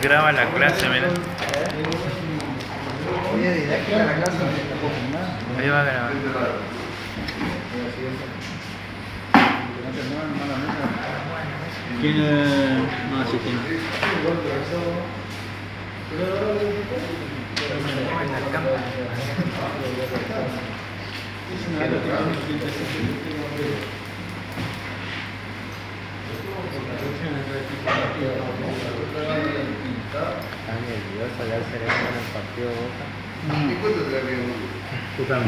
graba la clase, mira. Oye, didáctica la clase, no puedo filmar. Ahí va a grabar. ¿Quién no asiste? Está nervioso ya el cerebro en el partido de Boca. ¿Qué tal?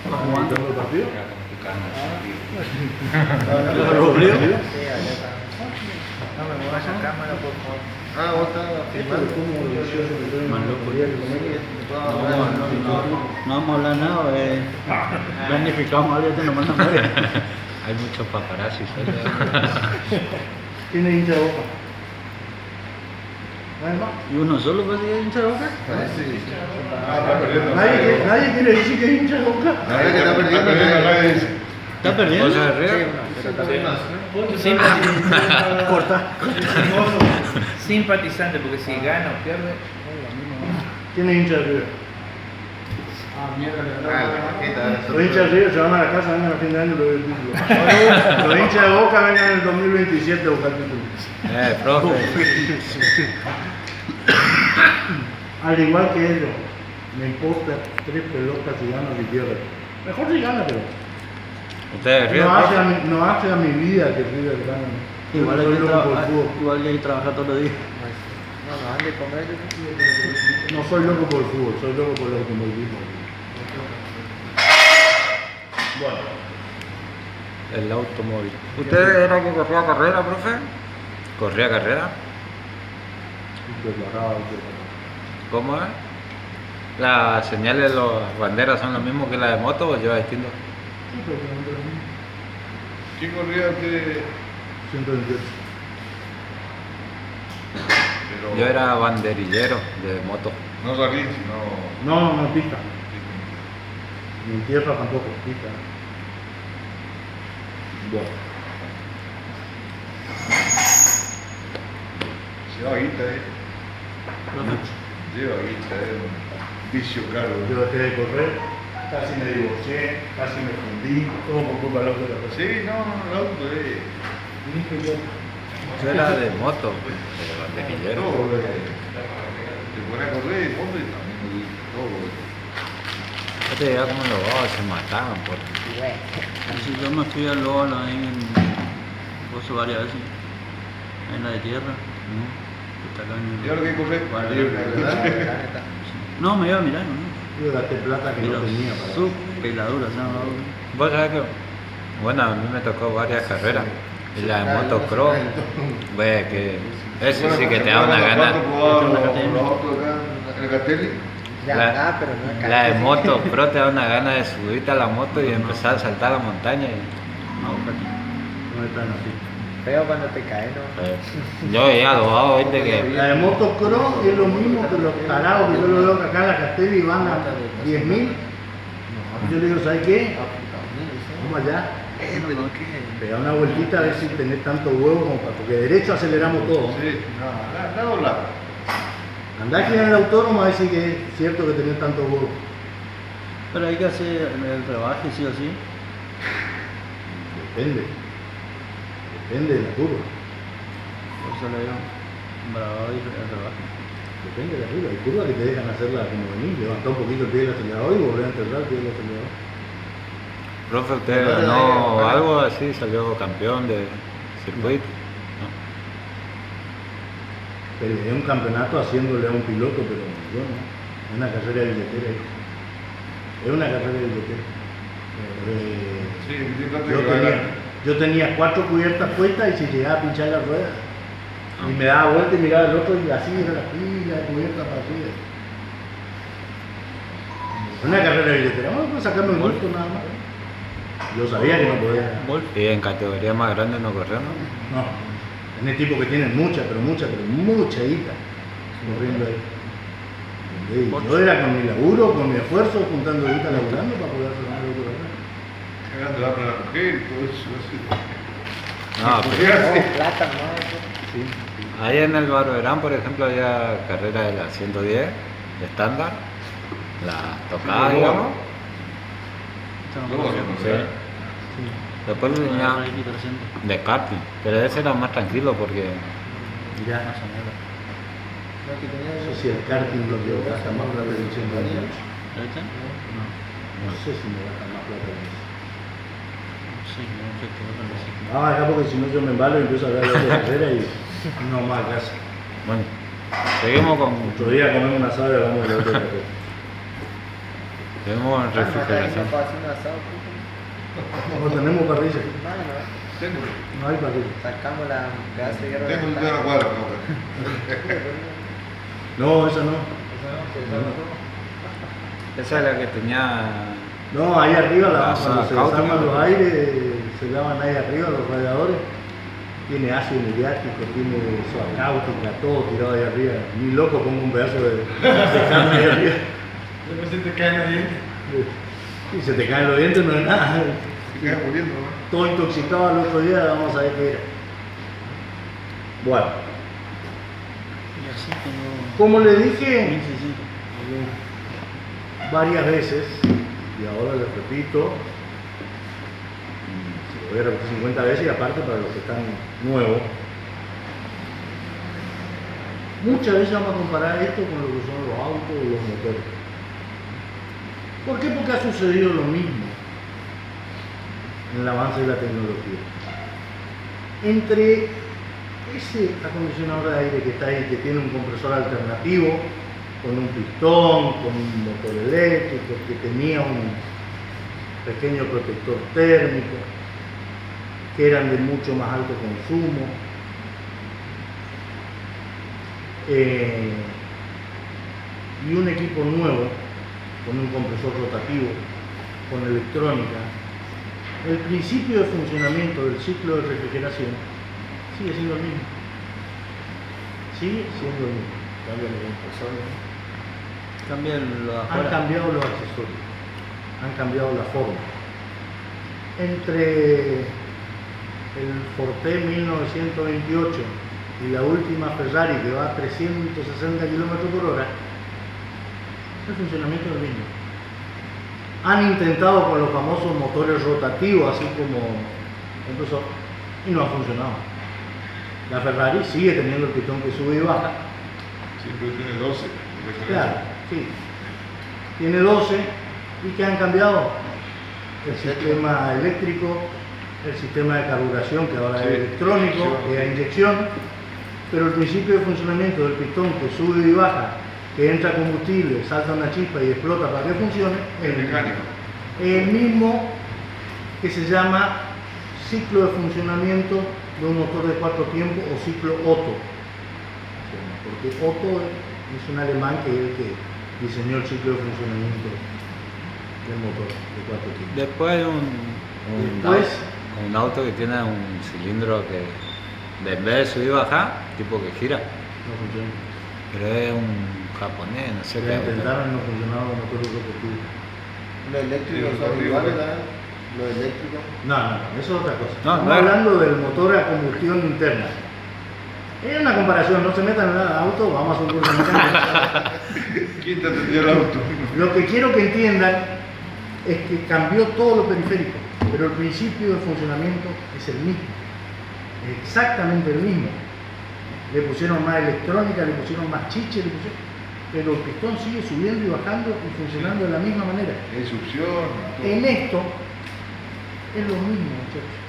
¿Estás jugando el partido? Sí, allá está. No me muevas la cámara, por favor. Ah, vos estás filmando. Más loco. No vamos a hablar nada, planificamos algo y nos mandan fuera. Hay muchos paparazzis. ¿Quién es hincha de Boca? ¿Nadie más? ¿Y uno solo puede ser hincha de Boca? ¿Nadie quiere decir que es hincha de Boca? Nadie que está perdiendo, nadie dice. ¿Está perdiendo? ¿Vos sos de River? Corta. Simpatizante, porque si gana o pierde. ¿Quién es hincha de River? Ah, Los hinchas de River se van a la casa, vengan a fin de año y lo ven el título. Los hinchas de Boca vengan en el 2027 a buscar el título. Profe. Al igual que ellos, me importa 3 pelotas si gana o si pierde. Mejor si gana, pero ¿Ustedes de River? no hace a mi vida que River gane. Igual Soy hay que loco por el fútbol. igual hay que trabajar todos los días. no ande a comer. No soy loco por el fútbol, soy loco por el automovilismo. Bueno, El automóvil. ¿Usted era que corría carrera, profe? ¿Corría carrera? ¿Cómo es? ¿Las señales de las banderas son lo mismo que las de moto o lleva distinto? ¿Quién corría usted? 128. Pero Yo era banderillero de moto. no salí, sino... No, pista. Ni en tierra tampoco, pista. Bueno. Lleva guita, Lleva guita, un vicio caro. Yo dejé de correr, casi me divorcié, casi me fundí, todo por culpa de los de la cosa. Sí, no, el auto, Yo era de moto, de banderillero. Todo, te pones a correr de fondo y también todo. Yo te diría como los babos se mataban por... Sí, yo me fui al Lobo ahí en Pozo varias veces. Ahí en la de tierra. Está acá en el- ¿Y ahora qué correr? ¿Verdad? No, me iba a mirar, ¿no? Yo gasté plata que no tenía para su peladura, ¿no? Vos sabés que, bueno, a mí me tocó varias carreras. Y la de motocross, ve que eso sí que te da una gana. ¿El Castelli? Ya está, pero no es La de caro. motocross te da una gana de subirte a la moto y empezar a saltar la montaña. No están así. Feo cuando te caes, ¿no? Yo veía a los babos, viste que... La de motocross es lo mismo que los tarados que yo lo veo que acá en la Castelli van a 10.000. Yo le digo, ¿sabes qué? Vamos allá. Pega una vueltita a ver si tenés tanto huevo como para... Porque derecho aceleramos todo. Sí, no, la dobla. Andá aquí en el autónomo a ver si que es cierto que tenés tanto huevo. Pero hay que hacer el rebaje, sí o sí. Depende. Depende de la curva. Por eso le digo, bravo y el rebaje. Depende de la curva. Hay curvas que te dejan hacerla como venir. Levantar un poquito el pie del acelerador y volver a enterrar el pie del acelerador. Profe, ¿usted ganó algo así? ¿Salió campeón de circuito? ¿No? Pero es un campeonato haciéndole a un piloto, pero bueno, es una carrera de billetera. Es una carrera de billetera. Sí, yo Yo tenía 4 cubiertas puestas y si llegaba a pinchar la rueda. Y me daba vuelta y miraba al otro y así era la pila de cubiertas para arriba. Una carrera de billetera, vamos a sacarme el gusto nada más. Yo sabía que no podía. Y en categoría más grande no corrió, ¿no? No, en el tipo que tienen mucha guita corriendo ahí. Y yo era con mi laburo, con mi esfuerzo, juntando guita laburando para poder hacer una locura. Llegando a la mujer y todo eso. Así. No, pero Plata, ¿no? Sí. ahí en el Barberán, por ejemplo, había carrera de la 110 de estándar, la tocada, Sí, digamos. Luego se Sí. considera. Después tenía Ahora hay 300. de karting, pero ese era más tranquilo porque Ya. Más o menos. No, que tenía No sé si el karting lo que gasta más plata que el 128. ¿Este? No sé si me gasta más plata que eso. Sí, no sé qué otra vez. Ah, acá porque si no yo me embalo y empiezo a hablar de carrera y no más casa. bueno, seguimos con Otro día comemos un asado y hablamos de la otra carrera. seguimos en refrigeración. No tenemos parrilla, Tengo, no hay parrilla. Sacamos la gas y hierro. tengo un dedo cuadro, No, esa no. Esa es la que tenía. No, ahí arriba Ah, cuando sí, se cáutica. desarman los aires, se lavan ahí arriba los radiadores. Tiene ácido muriático, tiene soda cáustica, todo tirado ahí arriba. Ni loco pongo un pedazo de carne ahí arriba. Después se te caen los dientes. Y se te caen los dientes, no es nada. se queda muriendo, ¿no? Todo intoxicado al otro día, vamos a ver qué era. Bueno, Y así tengo como le dije 1600. varias veces, y ahora les repito, lo voy a repetir 50 veces y aparte para los que están nuevos, muchas veces vamos a comparar esto con lo que son los autos o los motores. ¿Por qué? Porque ha sucedido lo mismo en el avance de la tecnología. Entre ese acondicionador de aire que está ahí, que tiene un compresor alternativo, con un pistón, con un motor eléctrico, que tenía un pequeño protector térmico, que eran de mucho más alto consumo, y un equipo nuevo, con un compresor rotativo, con electrónica, el principio de funcionamiento del ciclo de refrigeración sigue siendo el mismo. Sigue siendo el mismo. Cambia el compresor, ¿no? Cambia lo de Han afuera. cambiado los accesorios, han cambiado la forma. Entre el Forte 1928 y la última Ferrari que va a 360 km por hora, el funcionamiento es el mismo. Han intentado con los famosos motores rotativos, así como empezó, y no ha funcionado. La Ferrari sigue teniendo el pistón que sube y baja. Siempre tiene 12. Claro, sí. Tiene 12 y que han cambiado el sistema eléctrico, el sistema de carburación que ahora Sí, es electrónico, que es a inyección, pero el principio de funcionamiento del pistón que sube y baja, que entra combustible, salta una chispa y explota para que funcione, es El mecánico. el mismo que se llama ciclo de funcionamiento de un motor de 4 tiempos o ciclo Otto. Porque Otto es un alemán que es el que diseñó el ciclo de funcionamiento del motor de 4 tiempos. Después hay Después- un auto que tiene un cilindro que en vez de subir y bajar, tipo que gira, No funciona. pero es un japonés, no sé Se qué. intentaron, no funcionaba los motores rotativos. Los eléctricos Sí, son los iguales, eléctricos. ¿verdad? Los eléctricos. No, eso es otra cosa. No, Estamos no era- hablando del motor a combustión interna. Es una comparación, no se metan en el auto, vamos a hacer un curso de mecánica. ¿Quién te atendió el auto? Lo que quiero que entiendan es que cambió todo lo periférico, pero el principio de funcionamiento es el mismo, es exactamente el mismo. Le pusieron más electrónica, le pusieron más chiche, pero el pistón sigue subiendo y bajando y funcionando de la misma manera. Es succión. todo. En esto es lo mismo, muchachos.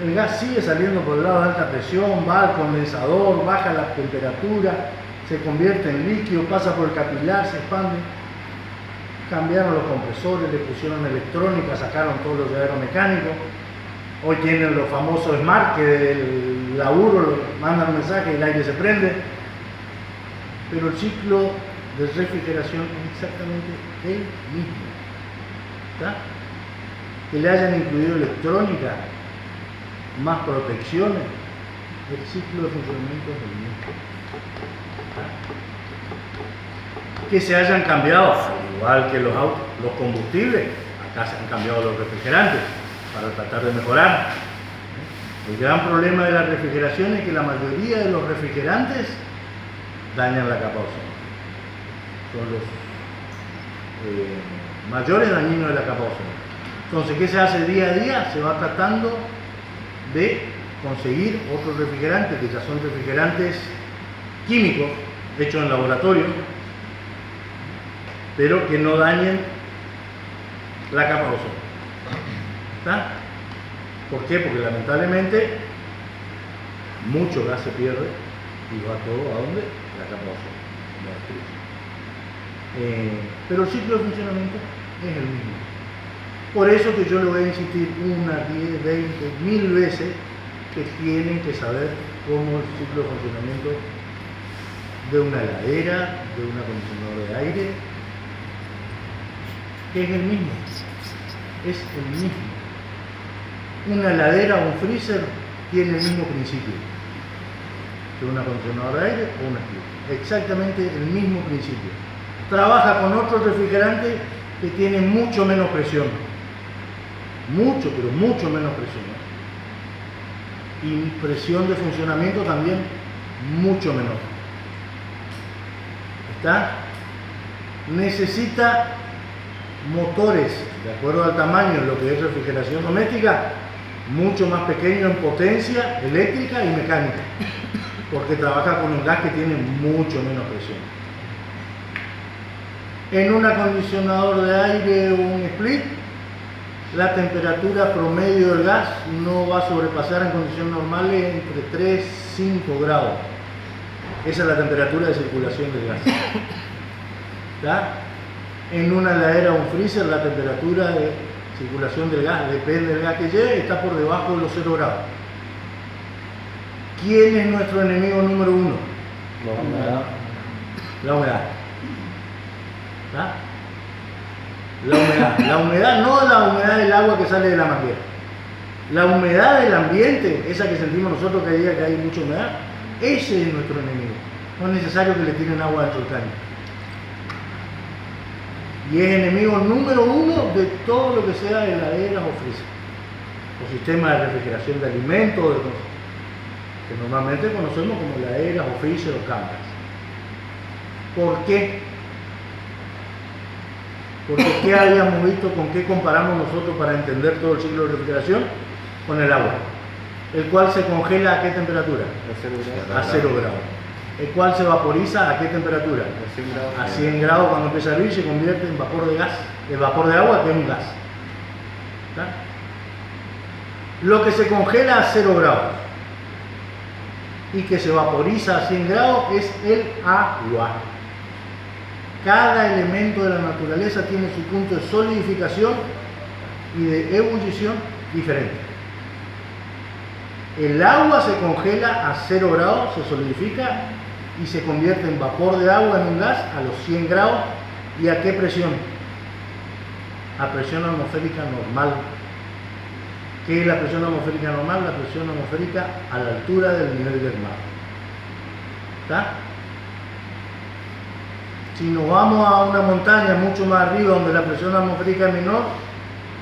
El gas sigue saliendo por el lado de alta presión, va al condensador, baja la temperatura, se convierte en líquido, pasa por el capilar, se expande. Cambiaron los compresores, le pusieron electrónica, sacaron todos los llaveros mecánicos. Hoy tienen los famosos Smart que del laburo mandan un mensaje y el aire se prende. Pero el ciclo de refrigeración es exactamente el mismo. ¿Está? Que le hayan incluido electrónica, más protecciones, el ciclo de funcionamiento es el mismo. Que se hayan cambiado, al igual que los autos, los combustibles, acá se han cambiado los refrigerantes para tratar de mejorar. El gran problema de la refrigeración es que la mayoría de los refrigerantes dañan la capa ozono. Son los mayores dañinos de la capa ozono. Entonces, ¿qué se hace día a día? Se va tratando de conseguir otros refrigerantes, que ya son refrigerantes químicos, hechos en laboratorio, pero que no dañen la capa ozono. ¿Está? ¿Por qué? Porque lamentablemente mucho gas se pierde y va todo ¿a dónde? La capa ozono. Pero el ciclo de funcionamiento es el mismo. Por eso que yo le voy a insistir 1, 10, 20, 1000 veces que tienen que saber cómo el ciclo de funcionamiento de una heladera, de un acondicionador de aire, que es el mismo. Es el mismo. Una heladera o un freezer tiene el mismo principio que un acondicionador de aire o un split. Exactamente el mismo principio. Trabaja con otros refrigerantes que tienen mucho menos presión. Mucho, pero mucho menos presión. Y presión de funcionamiento también mucho menor. ¿Está? Necesita motores, de acuerdo al tamaño de lo que es refrigeración doméstica, mucho más pequeño en potencia eléctrica y mecánica, porque trabaja con un gas que tiene mucho menos presión. En un acondicionador de aire o un split, la temperatura promedio del gas no va a sobrepasar en condiciones normales entre 3 y 5 grados. Esa es la temperatura de circulación del gas. ¿Está? En una heladera o un freezer, la temperatura de circulación del gas, depende del gas que lleve, está por debajo de los 0 grados. ¿Quién es nuestro enemigo número 1? La humedad. La humedad. ¿Está? La humedad. La humedad, no la humedad del agua que sale de la manguera. La humedad del ambiente, esa que sentimos nosotros que hay mucha humedad, ese es nuestro enemigo. No es necesario que le tiren agua dentro del caño. Y es enemigo número 1 de todo lo que sea heladeras o freezer, o sistemas de refrigeración de alimentos, que normalmente conocemos como heladeras o freezer o cámaras. ¿Por qué? Porque ¿qué habíamos visto? ¿Con qué comparamos nosotros para entender todo el ciclo de refrigeración? Con el agua, el cual se congela a qué temperatura? A 0 grados. El cual se vaporiza a qué temperatura? A 100 grados. Cuando empieza a hervir se convierte en vapor de gas, el vapor de agua que es un gas. ¿Está? Lo que se congela a 0 grados y que se vaporiza a 100 grados es el agua. Cada elemento de la naturaleza tiene su punto de solidificación y de ebullición diferente. El agua se congela a 0 grados, se solidifica y se convierte en vapor de agua en un gas a los 100 grados. ¿Y a qué presión? A presión atmosférica normal. ¿Qué es la presión atmosférica normal? La presión atmosférica a la altura del nivel del mar. ¿Está? Si nos vamos a una montaña mucho más arriba donde la presión atmosférica es menor,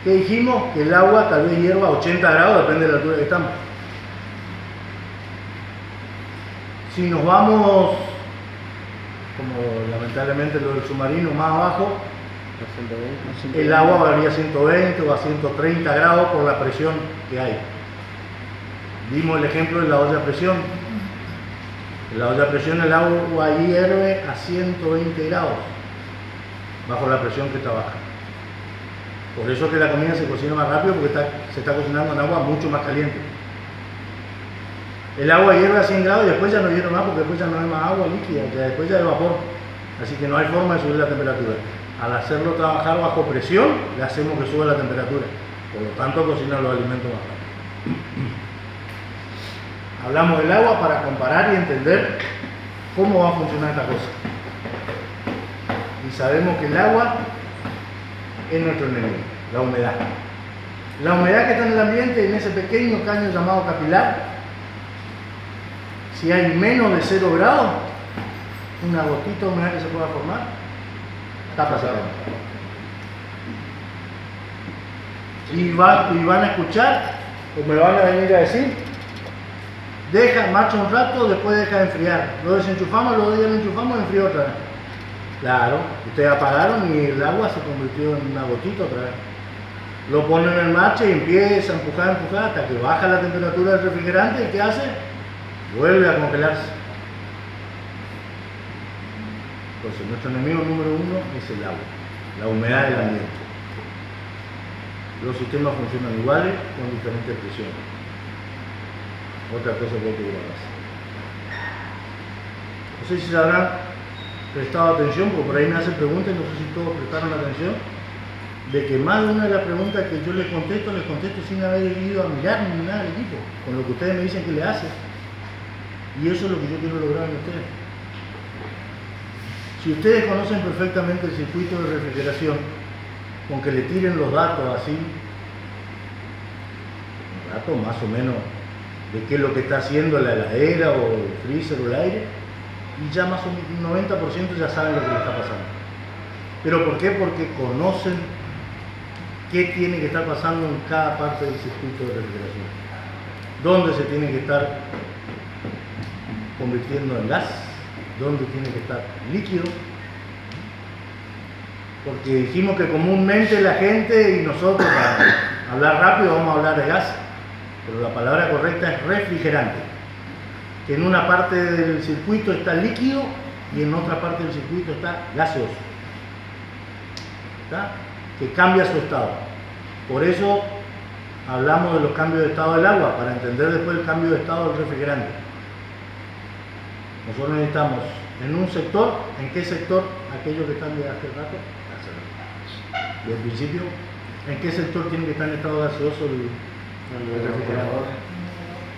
¿qué dijimos? Que el agua tal vez hierva a 80 grados, depende de la altura que estamos. Si nos vamos, como lamentablemente lo del submarino, más abajo, el agua varía a 120 o a 130 grados por la presión que hay. Vimos el ejemplo de la olla a presión. En la olla a presión el agua hierve a 120 grados bajo la presión que trabaja. Por eso que la comida se cocina más rápido, porque se está cocinando en agua mucho más caliente. El agua hierve a 100 grados y después ya no hierve más, porque después ya no hay más agua líquida, ya después ya hay vapor. Así que no hay forma de subir la temperatura. Al hacerlo trabajar bajo presión, le hacemos que suba la temperatura. Por lo tanto, cocina los alimentos más rápido. Hablamos del agua para comparar y entender cómo va a funcionar esta cosa. Y sabemos que el agua es nuestro enemigo, la humedad. La humedad que está en el ambiente, en ese pequeño caño llamado capilar, si hay menos de 0 grados, una gotita de humedad que se pueda formar, tapa ese caño. Y van a escuchar o me van a venir a decir, marcha un rato, después deja de enfriar. Lo desenchufamos, lo enchufamos, enfrió otra vez. Claro, ustedes apagaron y el agua se convirtió en una gotita otra vez. Lo ponen en marcha y empieza a empujar hasta que baja la temperatura del refrigerante y ¿qué hace? Vuelve a congelarse. Entonces nuestro enemigo número uno es el agua, la humedad del ambiente. Los sistemas funcionan iguales con diferentes presiones. Otra cosa que hay que ver. No sé si se habrán prestado atención, porque por ahí me hacen preguntas, no sé si todos prestaron atención, de que más de una de las preguntas que yo les contesto sin haber ido a mirar ni nada del equipo, con lo que ustedes me dicen que le hacen. Y eso es lo que yo quiero lograr en ustedes. Si ustedes conocen perfectamente el circuito de refrigeración, con que le tiren los datos así, datos más o menos de qué es lo que está haciendo la heladera o el freezer o el aire, y ya más o menos un 90% ya saben lo que le está pasando. ¿Pero por qué? Porque conocen qué tiene que estar pasando en cada parte del circuito de refrigeración. Dónde se tiene que estar convirtiendo en gas, dónde tiene que estar líquido. Porque dijimos que comúnmente la gente y nosotros, para hablar rápido, vamos a hablar de gas, pero la palabra correcta es refrigerante. Que en una parte del circuito está líquido y en otra parte del circuito está gaseoso. ¿Está? Que cambia su estado. Por eso hablamos de los cambios de estado del agua, para entender después el cambio de estado del refrigerante. Nosotros necesitamos en un sector, ¿en qué sector? Aquellos que están de hace rato, del principio, ¿en qué sector tiene que estar en estado gaseoso el refrigerador?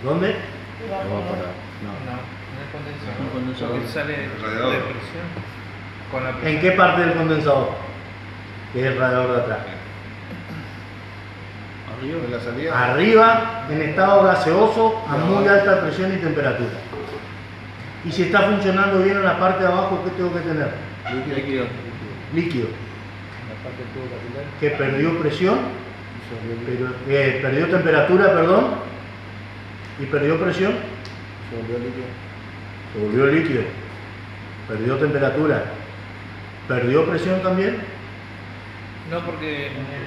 ¿Dónde? No, en el condensador. condensador. Porque sale de presión. Con la presión. ¿En qué parte del condensador? Que es el radiador de atrás. Arriba. ¿De la salida? Arriba, en estado gaseoso, a muy alta presión y temperatura. Y si está funcionando bien en la parte de abajo, ¿qué tengo que tener? Líquido. Líquido. La parte del tubo capilar. Que perdió presión, perdió temperatura, perdón, y perdió presión, Se volvió líquido. se volvió líquido, perdió temperatura, perdió presión también. No, porque en el.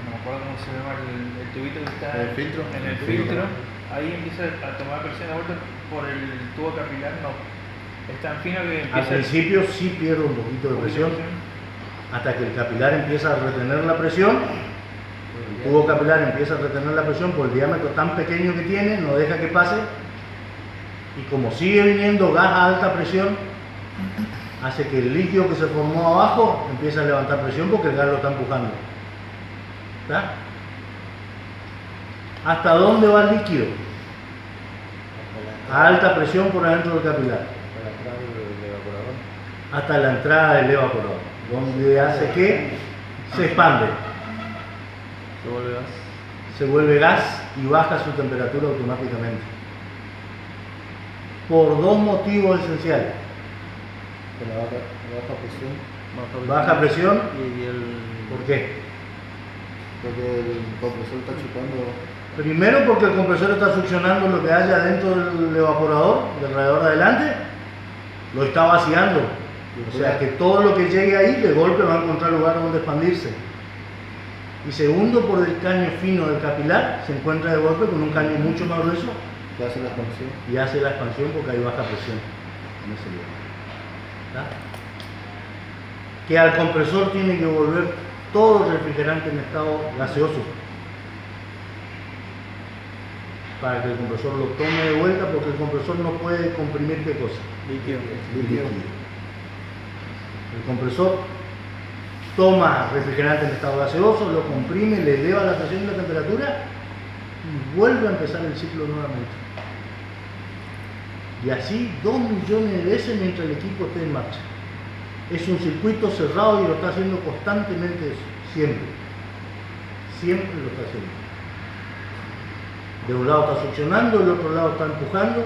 No me acuerdo cómo se llama el tubito que está ¿El filtro? en el filtro. Ahí empieza a tomar presión de vuelta por el tubo capilar. No. Es tan fino que Al empieza principio sí pierde un poquito de presión, hasta que el capilar empieza a retener la presión. El tubo capilar empieza a retener la presión por el diámetro tan pequeño que tiene, no deja que pase. Y como sigue viniendo gas a alta presión, hace que el líquido que se formó abajo empiece a levantar presión porque el gas lo está empujando. ¿Está? ¿Hasta dónde va el líquido? A alta presión por adentro del capilar. Hasta la entrada del evaporador, donde hace que se expande, Se vuelve gas. se vuelve gas y baja su temperatura automáticamente. Por dos motivos esenciales. Con la baja presión. Baja presión, Y el. ¿por qué? Porque el compresor está chupando. Primero porque el compresor está succionando lo que haya dentro del evaporador, del radiador de adelante, lo está vaciando. O sea que todo lo que llegue ahí de golpe va a encontrar lugar donde expandirse. Y segundo, por el caño fino del capilar, se encuentra de golpe con un caño mucho más grueso ¿Qué hace la expansión? y hace la expansión porque hay baja presión en ese lugar. ¿Está? Que al compresor tiene que volver todo el refrigerante en estado gaseoso para que el compresor lo tome de vuelta, porque el compresor no puede comprimir qué cosa. Líquido. Líquido. El compresor toma refrigerante en estado gaseoso, lo comprime, le eleva la presión y la temperatura y vuelve a empezar el ciclo nuevamente. Y así 2 millones de veces mientras el equipo esté en marcha. Es un circuito cerrado y lo está haciendo constantemente eso, siempre. Siempre lo está haciendo. De un lado está succionando, del otro lado está empujando,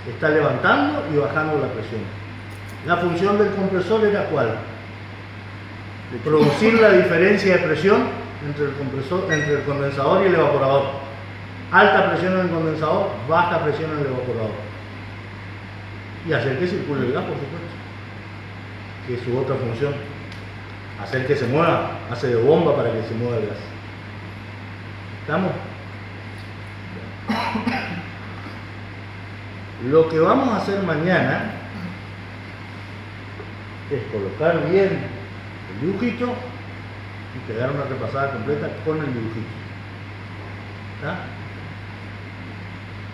está levantando y bajando la presión. La función del compresor era ¿cuál? Producir la diferencia de presión entre el condensador y el evaporador. Alta presión en el condensador, baja presión en el evaporador. Y hacer que circule el gas, por supuesto, que es su otra función. Hacer que se mueva, hace de bomba para que se mueva el gas. ¿Estamos? Lo que vamos a hacer mañana es colocar bien el dibujito y pegar una repasada completa con el dibujito. ¿Está?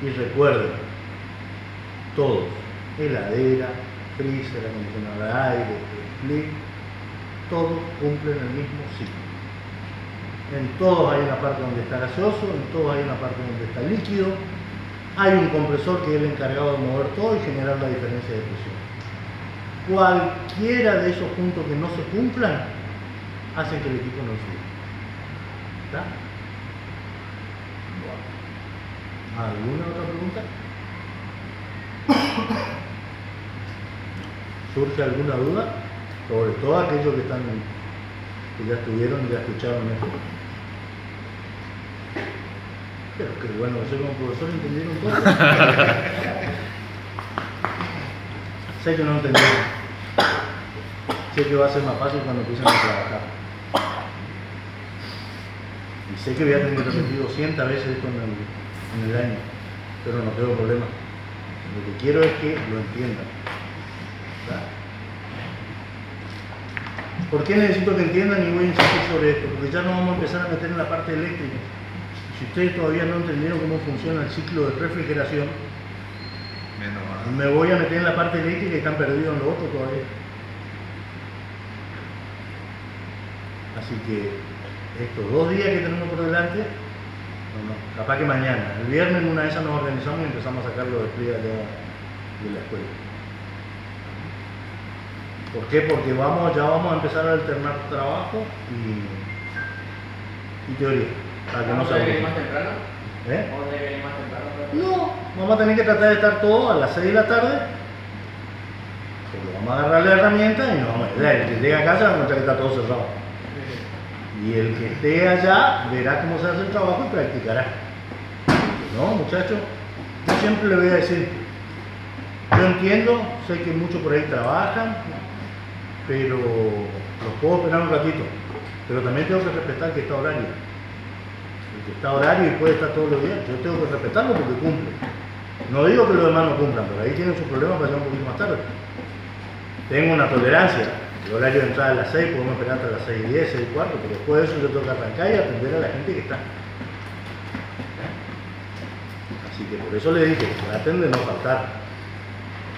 Y recuerden, todos, heladera, freezer, acondicionador de aire, split, todos cumplen el mismo ciclo. En todos hay una parte donde está gaseoso, en todos hay una parte donde está líquido. Hay un compresor que es el encargado de mover todo y generar la diferencia de presión. Cualquiera de esos puntos que no se cumplan hacen que el equipo no suba. ¿Está? Bueno. ¿Alguna otra pregunta? ¿Surge alguna duda? Sobre todo aquellos que ya estuvieron y ya escucharon esto. Pero qué bueno, que soy como profesor, ¿entendieron todo? Sé que no entendieron. Sé que va a ser más fácil cuando empiecen a trabajar. Y sé que voy a tener que repetir 200 veces esto en el año, pero no tengo problema. Lo que quiero es que lo entiendan. ¿Verdad? ¿Por qué necesito que entiendan y voy a insistir sobre esto? Porque ya nos vamos a empezar a meter en la parte eléctrica. Si ustedes todavía no entendieron cómo funciona el ciclo de refrigeración, me voy a meter en la parte eléctrica y están perdidos en lo otro todavía. Así que estos 2 días que tenemos por delante, capaz que mañana, el viernes en una de esas nos organizamos y empezamos a sacar los despliegues allá de la escuela. ¿Por qué? Porque ya vamos a empezar a alternar trabajo y teoría. Para que no se venir más temprano? ¿Eh? ¿Vamos a tener que venir más temprano? No, vamos a tener que tratar de estar todos a las 6 de la tarde. Porque vamos a agarrar la herramienta y nos vamos a ir. El que llegue a casa va a encontrar que está todo cerrado. Y el que esté allá verá cómo se hace el trabajo y practicará. No, muchachos, yo siempre le voy a decir, yo entiendo, sé que muchos por ahí trabajan, pero los puedo esperar un ratito. Pero también tengo que respetar que está horario. El que está horario y puede estar todos los días, yo tengo que respetarlo porque cumple. No digo que los demás no cumplan, pero ahí tienen sus problemas para llegar un poquito más tarde. Tengo una tolerancia. El horario de entrada a las 6, podemos esperar hasta las 6:10, 6:15, pero después de eso yo tengo que arrancar y atender a la gente que está. Así que por eso le dije, traten de no faltar.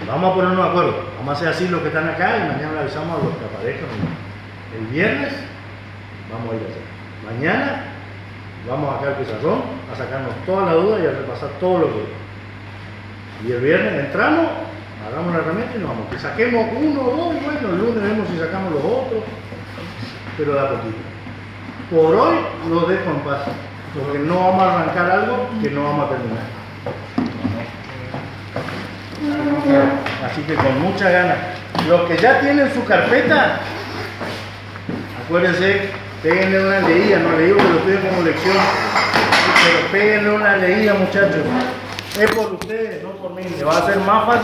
Vamos a ponernos de acuerdo, vamos a hacer así los que están acá y mañana le avisamos a los que aparezcan. El viernes vamos a ir allá. Mañana vamos acá al pizarrón a sacarnos todas las dudas y a repasar todo lo que hay. Y el viernes entramos, agarramos la herramienta y nos vamos. Que saquemos 1 o 2, bueno, el lunes vemos si sacamos los otros, pero da poquito. Por hoy los dejo en paz, porque no vamos a arrancar algo que no vamos a terminar. Así que con mucha ganas. Los que ya tienen su carpeta, acuérdense, péguenle una leída, no le digo que lo estudien como lección, pero péguenle una leída, muchachos. Es por ustedes, no por mí. Le va a hacer más fácil.